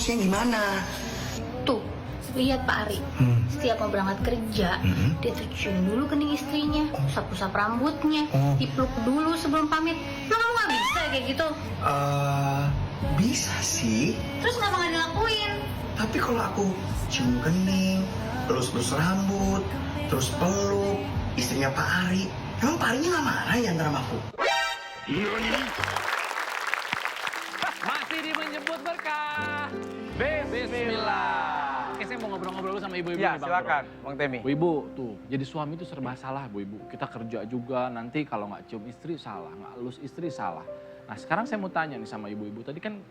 porsinya gimana? Tuh, lihat Pak Ari. Setiap mau berangkat kerja, dia tuh cium dulu kening istrinya, sapu-sapu rambutnya, dipeluk dulu sebelum pamit. Lo kamu gak bisa kayak gitu? Bisa sih. Terus kenapa gak dilakuin? Tapi kalau aku cium kening, elus-elus rambut, terus peluk istrinya Pak Ari, emang Pak Arinya nggak marah ya antara aku? Masih di menjemput berkah. Bismillah. Oke, saya mau ngobrol-ngobrol dulu sama ibu-ibu Ya, nih, Bang silakan, Bro. Bang Temi. Bu Ibu, tuh, jadi suami itu serba salah, Bu Ibu. Kita kerja juga, nanti kalau nggak cium istri salah, nggak elus istri salah. Nah, sekarang saya mau tanya nih sama ibu-ibu. Tadi kan,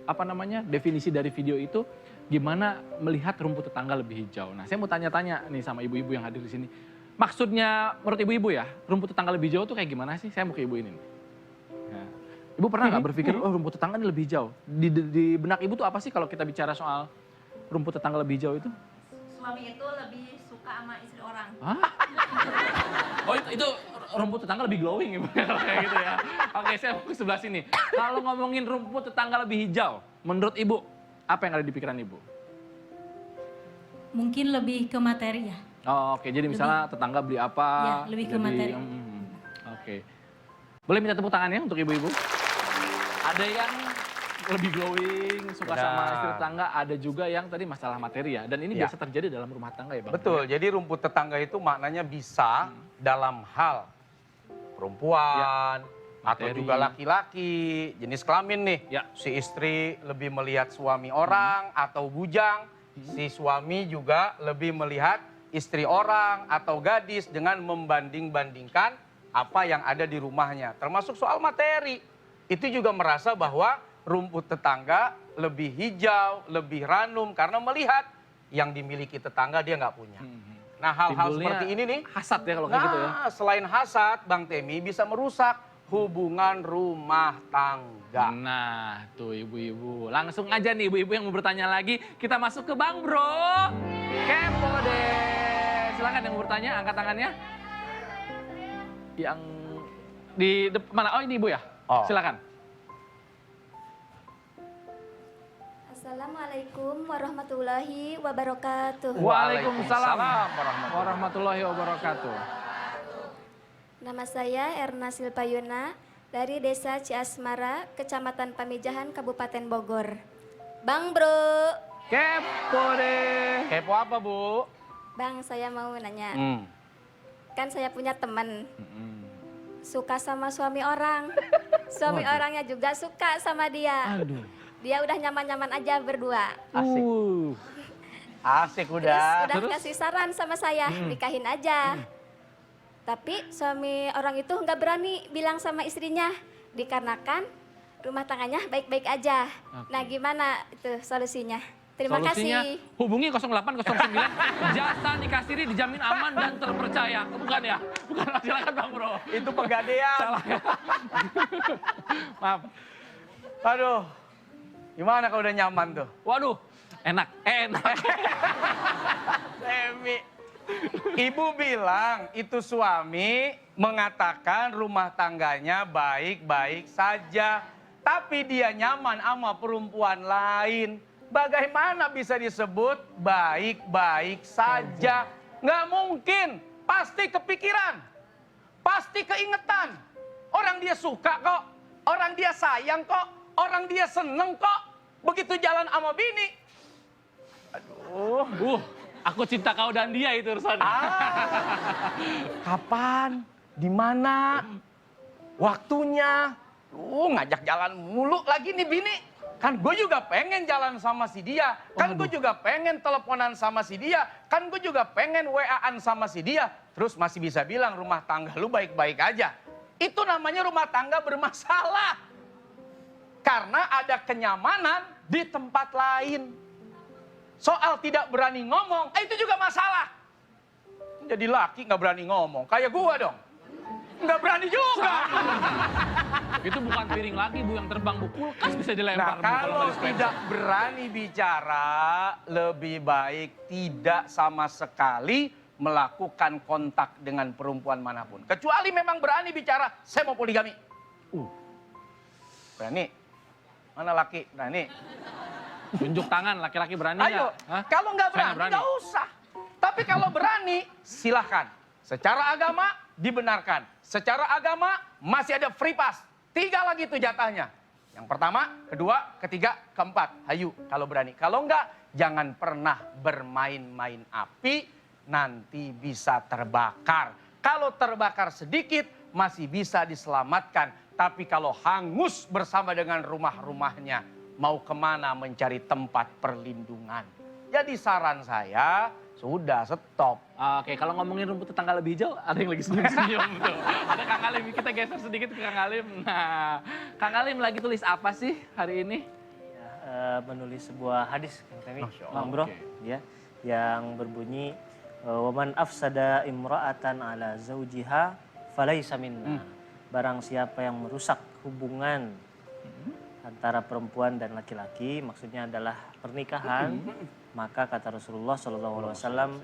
apa namanya, definisi dari video itu, gimana melihat rumput tetangga lebih hijau. Nah, saya mau tanya-tanya nih sama ibu-ibu yang hadir di sini. Maksudnya, menurut ibu-ibu ya, rumput tetangga lebih hijau tuh kayak gimana sih? Saya mau ke ibu ini nih. Nah, ibu pernah nggak berpikir, oh rumput tetangga ini lebih hijau? Di benak ibu tuh apa sih kalau kita bicara soal rumput tetangga lebih hijau itu? Suami itu lebih suka sama istri orang. Hah? Oh itu rumput tetangga lebih glowing ibu kayak gitu ya. Oke, saya mau ke sebelah sini. Kalau ngomongin rumput tetangga lebih hijau, menurut ibu apa yang ada di pikiran ibu? Mungkin lebih ke materi ya. Oh, oke, jadi misalnya tetangga beli apa? Ya, lebih ke materi. Oke. Boleh minta tepuk tangannya untuk ibu-ibu? Ada yang lebih glowing, suka sama istri tetangga, ada juga yang tadi masalah materi ya. Dan ini Ya. biasa terjadi dalam rumah tangga ya Bang? Betul, jadi rumput tetangga itu maknanya bisa dalam hal perempuan, atau Materi. juga laki-laki, jenis kelamin nih. Ya. Si istri lebih melihat suami orang atau bujang, si suami juga lebih melihat istri orang atau gadis dengan membanding-bandingkan apa yang ada di rumahnya. Termasuk soal materi. Itu juga merasa bahwa rumput tetangga lebih hijau, lebih ranum karena melihat yang dimiliki tetangga dia nggak punya. Nah, hal-hal Timbulnya seperti ini nih, hasad ya kalau kayak gitu ya. selain hasad, Bang Temi bisa merusak hubungan rumah tangga. Nah, tuh ibu-ibu. Langsung aja nih ibu-ibu yang mau bertanya lagi, kita masuk ke Bang Bro. Kepo deh. Silakan yang mau bertanya, angkat tangannya. Yang di depan mana? Oh, ini Ibu ya. Oh. Silakan. Assalamualaikum warahmatullahi wabarakatuh. Waalaikumsalam warahmatullahi warahmatullahi wabarakatuh. Nama saya Erna Silpayuna dari Desa Ciasmara, Kecamatan Pamijahan, Kabupaten Bogor. Bang Bro, Kepo deh. Kepo apa, Bu? Bang saya mau nanya. Hmm. Kan saya punya teman suka sama suami orang. Suami orangnya juga suka sama dia. Aduh. Dia udah nyaman-nyaman aja berdua. Asik. Asik udah. Udah kasih saran sama saya, nikahin aja. Tapi suami orang itu nggak berani bilang sama istrinya, dikarenakan rumah tangganya baik-baik aja. Oke. Nah gimana itu solusinya? Terima Solusinya, kasih. hubungi 0809, jasa nikah siri dijamin aman dan terpercaya. Bukan ya? Bukan, silakan Bang Bro. Itu pegadaian. Salah ya. Maaf. Aduh. Gimana kalau udah nyaman tuh? Waduh, enak. Temi. Ibu bilang itu suami mengatakan rumah tangganya baik-baik saja. Tapi dia nyaman sama perempuan lain. Bagaimana bisa disebut baik-baik saja? Nggak mungkin. Pasti kepikiran. Pasti keingetan. Orang dia suka kok. Orang dia sayang kok. Orang dia seneng kok. Begitu jalan sama bini. Aduh. Aku cinta kau dan dia itu urusannya. Kapan? Di mana? Waktunya? Ngajak jalan mulu lagi nih bini. Kan gue juga pengen jalan sama si dia. Kan gue juga pengen teleponan sama si dia. Kan gue juga pengen WA-an sama si dia. Terus masih bisa bilang rumah tangga lu baik-baik aja. Itu namanya rumah tangga bermasalah. Karena ada kenyamanan di tempat lain. Soal tidak berani ngomong, itu juga masalah. Jadi laki nggak berani ngomong, kayak gua dong. Nggak berani juga. Itu bukan piring lagi Bu yang terbang, Bu. Kulkas bisa dilempar. Nah Bu, kalau nggak dispenser. tidak berani bicara, lebih baik tidak sama sekali melakukan kontak dengan perempuan manapun. Kecuali memang berani bicara, saya mau poligami. Berani? Mana laki? Berani? Tunjuk tangan, laki-laki berani Ayo, nggak? Hah? kalau nggak Saya berani nggak usah. Tapi kalau berani, silahkan. Secara agama dibenarkan. Secara agama masih ada free pass. 3 lagi tuh jatahnya. Yang pertama, kedua, ketiga, keempat. Hayu kalau berani. Kalau enggak, jangan pernah bermain-main api, nanti bisa terbakar. Kalau terbakar sedikit, masih bisa diselamatkan. Tapi kalau hangus bersama dengan rumah-rumahnya, mau kemana mencari tempat perlindungan. Jadi saran saya, sudah stop. Oke, kalau ngomongin rumput tetangga lebih hijau, ada yang lagi senyum-senyum tuh. Ada Kang Alim, kita geser sedikit ke Kang Alim. Nah, Kang Alim lagi tulis apa sih hari ini? Menulis sebuah hadis, Kang Temi, Masya Allah, Bang Bro, oke. ya, yang berbunyi, waman afsada imra'atan ala zaujiha falaysa minna. Barang siapa yang merusak hubungan antara perempuan dan laki-laki, maksudnya adalah pernikahan, maka kata Rasulullah SAW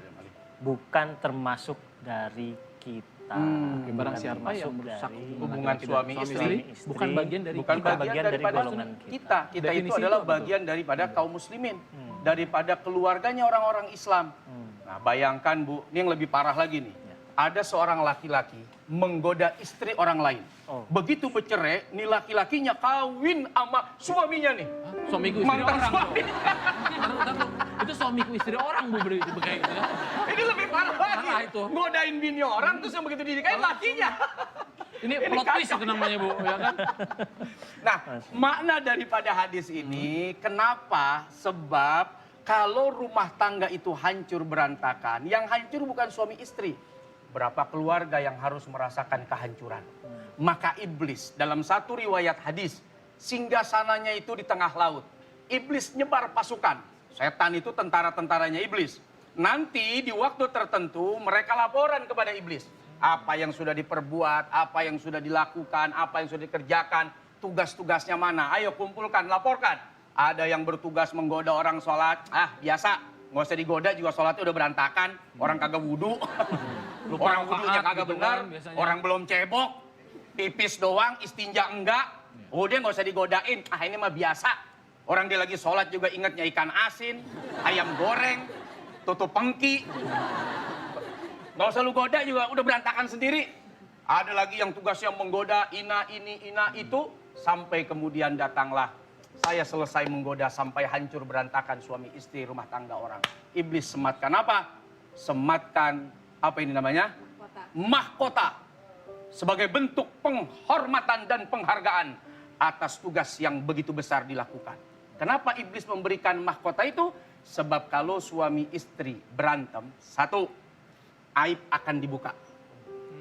bukan termasuk dari kita. Oke, barang Bukan siapa yang termasuk merusak dari hubungan suami istri, bukan bagian dari bukan kita. bagian dari daripada golongan kita. kita. Kita itu Definisi adalah itu apa tuh? bagian daripada kaum muslimin, daripada keluarganya orang-orang Islam. Nah, bayangkan Bu, ini yang lebih parah lagi nih. Ada seorang laki-laki menggoda istri orang lain. Oh. Begitu bercerai, nih laki-lakinya kawin sama suaminya nih. Hah? Suamiku istri Mantan orang. suami. Taruh. Itu suamiku istri orang, Bu, kayak gitu ya. Ini lebih parah lagi. Parah itu. Ngodain bini orang, terus yang begitu dinikahin lakinya. Ini plot twist itu namanya, Bu, ya kan? Nah, makna daripada hadis ini, kenapa? Sebab kalau rumah tangga itu hancur berantakan, yang hancur bukan suami istri. Berapa keluarga yang harus merasakan kehancuran. Maka iblis dalam satu riwayat hadis, singgasananya itu di tengah laut. Iblis nyebar pasukan. Setan itu tentara-tentaranya iblis. Nanti di waktu tertentu mereka laporan kepada iblis. Apa yang sudah diperbuat, apa yang sudah dilakukan, apa yang sudah dikerjakan, tugas-tugasnya mana. Ayo kumpulkan, laporkan. Ada yang bertugas menggoda orang sholat, biasa. Nggak usah digoda juga sholatnya udah berantakan. Orang kagak wudhu. Lupa Orang wudhunya rakaat kagak gitu benar. kan biasanya. Orang belum cebok. Pipis doang, istinja enggak. Udah nggak usah digodain. Ini mah biasa. Orang dia lagi sholat juga ingatnya ikan asin, ayam goreng, tutup pengki. Nggak usah lu goda juga udah berantakan sendiri. Ada lagi yang tugasnya menggoda ina ini, ina itu. Sampai kemudian datanglah. Saya selesai menggoda sampai hancur berantakan suami istri rumah tangga orang. Iblis sematkan apa? Sematkan apa ini namanya? Mahkota. Sebagai bentuk penghormatan dan penghargaan atas tugas yang begitu besar dilakukan. Kenapa iblis memberikan mahkota itu? Sebab kalau suami istri berantem, satu, aib akan dibuka.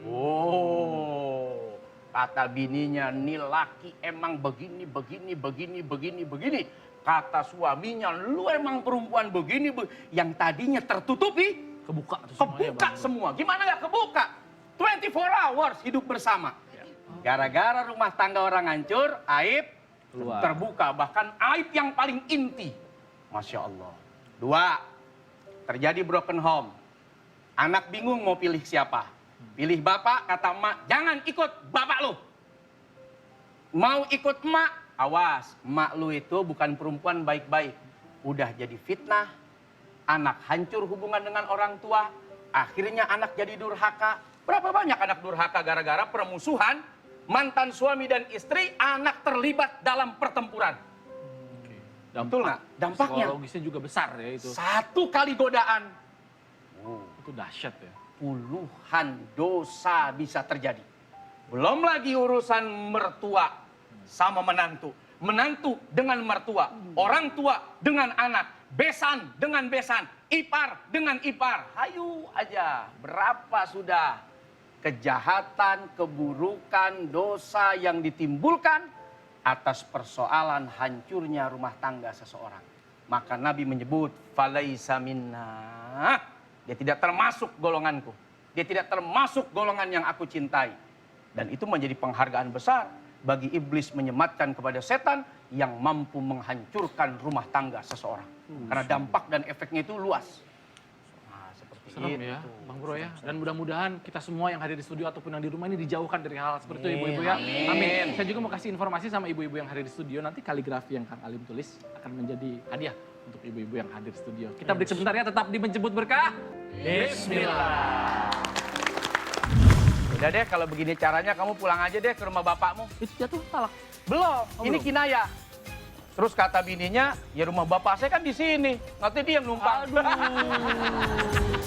Oh, kata bininya, nih laki emang begini. Kata suaminya, lu emang perempuan begini. Yang tadinya tertutupi, Kebuka tuh semuanya, kebuka Bang. semua. Gimana gak kebuka? 24 hours hidup bersama. Gara-gara rumah tangga orang hancur, aib Keluar. terbuka. Bahkan aib yang paling inti. Masya Allah. 2, terjadi broken home. Anak bingung mau pilih siapa. Pilih bapak, kata emak, jangan ikut bapak lu. Mau ikut emak, awas. Emak lu itu bukan perempuan baik-baik. Udah jadi fitnah. Anak hancur hubungan dengan orang tua. Akhirnya anak jadi durhaka. Berapa banyak anak durhaka gara-gara permusuhan. Mantan suami dan istri, anak terlibat dalam pertempuran. Betul nggak? Dampaknya. Psikologisnya juga besar ya itu. Satu kali godaan. Itu dahsyat ya. Puluhan dosa bisa terjadi. Belum lagi urusan mertua sama menantu. Menantu dengan mertua. Orang tua dengan anak. Besan dengan besan. Ipar dengan ipar. Hayu aja. Berapa sudah kejahatan, keburukan, dosa yang ditimbulkan atas persoalan hancurnya rumah tangga seseorang. Maka Nabi menyebut, falaisa minna. Dia tidak termasuk golonganku. Dia tidak termasuk golongan yang aku cintai. Dan itu menjadi penghargaan besar bagi iblis menyematkan kepada setan yang mampu menghancurkan rumah tangga seseorang. Karena dampak dan efeknya itu luas. Nah, seperti itu. Serem Gitu. ya, Bang Bro ya. Dan mudah-mudahan kita semua yang hadir di studio ataupun yang di rumah ini dijauhkan dari hal seperti itu ibu-ibu ya. Amin. Saya juga mau kasih informasi sama ibu-ibu yang hadir di studio. Nanti kaligrafi yang Kang Alim tulis akan menjadi hadiah untuk ibu-ibu yang hadir di studio. Kita break sebentar ya, tetap di Menjemput Berkah. Bismillah. Udah deh, kalau begini caranya kamu pulang aja deh ke rumah bapakmu. Itu jatuh talak. Belum, ini belum. kinaya. Terus kata bininya, ya rumah bapak saya kan di sini. Nanti dia yang numpang. Aduh.